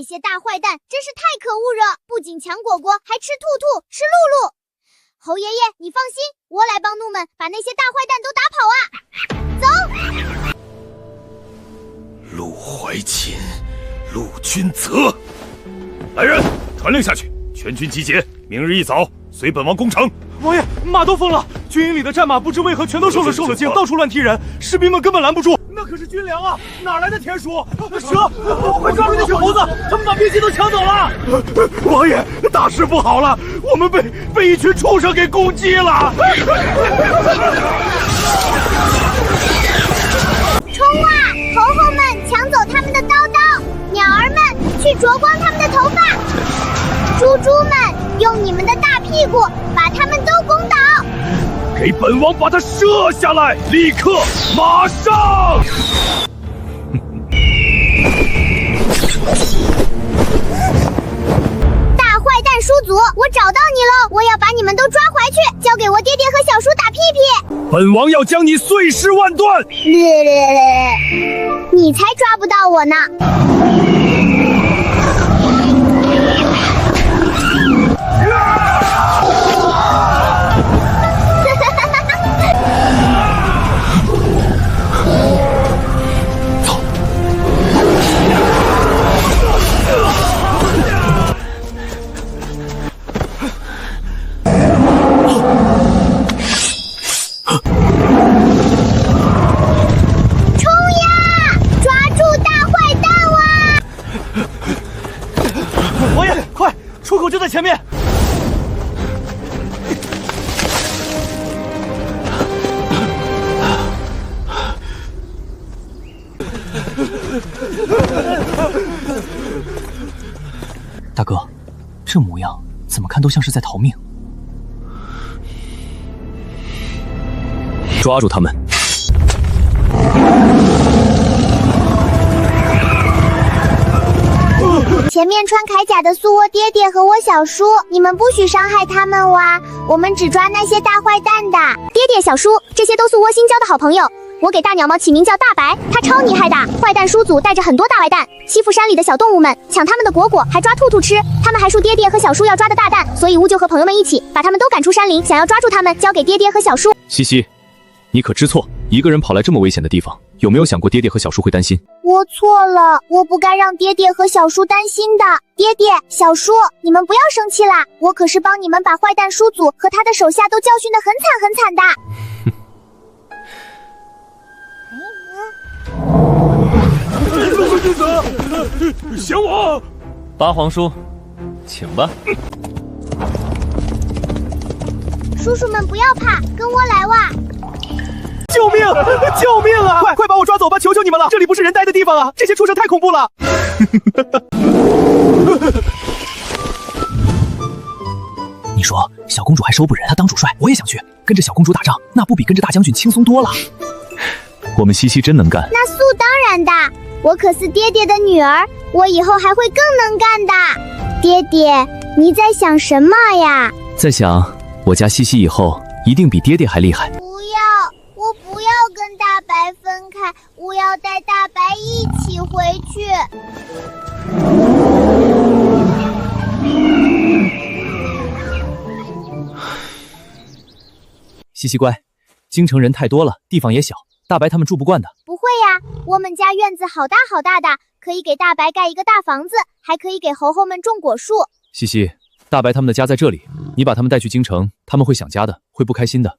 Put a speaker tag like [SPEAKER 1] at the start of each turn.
[SPEAKER 1] 这些大坏蛋真是太可恶了，不仅抢果果，还吃兔兔，吃露露。猴爷爷，你放心，我来帮怒们把那些大坏蛋都打跑啊！走。
[SPEAKER 2] 陆怀瑾，陆君泽，来人，传令下去，全军集结，明日一早随本王攻城。
[SPEAKER 3] 王爷，马都疯了，军营里的战马不知为何全都受了惊，到处乱踢人，士兵们根本拦不住。那可是军粮啊，哪来的田鼠？蛇！快抓住那群猴子，他们把兵器都抢走了。
[SPEAKER 2] 王爷，大事不好了，我们被一群畜生给攻击了。
[SPEAKER 1] 冲啊！猴猴们抢走他们的刀刀，鸟儿们去啄光他们的头发，猪猪们用你们的大屁股把他们都攻倒。
[SPEAKER 2] 给本王把他射下来，立刻，马上！
[SPEAKER 1] 大坏蛋叔祖，我找到你了！我要把你们都抓回去，交给我爹爹和小叔打屁屁。
[SPEAKER 2] 本王要将你碎尸万段！
[SPEAKER 1] 你才抓不到我呢！
[SPEAKER 3] 出口就在前面。
[SPEAKER 4] 大哥，这模样怎么看都像是在逃命。
[SPEAKER 5] 抓住他们！
[SPEAKER 1] 前面穿铠甲的苏我爹爹和我小叔，你们不许伤害他们哇！我们只抓那些大坏蛋的。爹爹、小叔，这些都是我新交的好朋友。我给大鸟毛起名叫大白，他超厉害的。坏蛋叔祖带着很多大坏蛋，欺负山里的小动物们，抢他们的果果，还抓兔兔吃。他们还说爹爹和小叔要抓的大蛋，所以乌就和朋友们一起把他们都赶出山林，想要抓住他们，交给爹爹和小叔。
[SPEAKER 5] 西西，你可知错？一个人跑来这么危险的地方，有没有想过爹爹和小叔会担心？
[SPEAKER 1] 我错了，我不该让爹爹和小叔担心的。爹爹、小叔，你们不要生气啦，我可是帮你们把坏蛋叔祖和他的手下都教训得很惨很惨的。
[SPEAKER 2] 降我！
[SPEAKER 5] 八皇叔，请吧。
[SPEAKER 1] 叔叔们不要怕，跟我来哇！
[SPEAKER 3] 救命！救命啊！快把我抓走吧！求求你们了，这里不是人待的地方啊！这些畜生太恐怖了。
[SPEAKER 4] 你说小公主还收不人，她当主帅，我也想去，跟着小公主打仗，那不比跟着大将军轻松多了？
[SPEAKER 5] 我们西西真能干。
[SPEAKER 1] 那素当然的，我可是爹爹的女儿，我以后还会更能干的。爹爹，你在想什么呀？
[SPEAKER 5] 在想我家西西以后一定比爹爹还厉害。
[SPEAKER 1] 不要，我不要跟大白分开，我要带大白一起回去。
[SPEAKER 4] 西西乖，京城人太多了，地方也小，大白他们住不惯的。
[SPEAKER 1] 不会呀，我们家院子好大好大的，可以给大白盖一个大房子，还可以给猴猴们种果树。
[SPEAKER 5] 西西，大白他们的家在这里，你把他们带去京城，他们会想家的，会不开心的。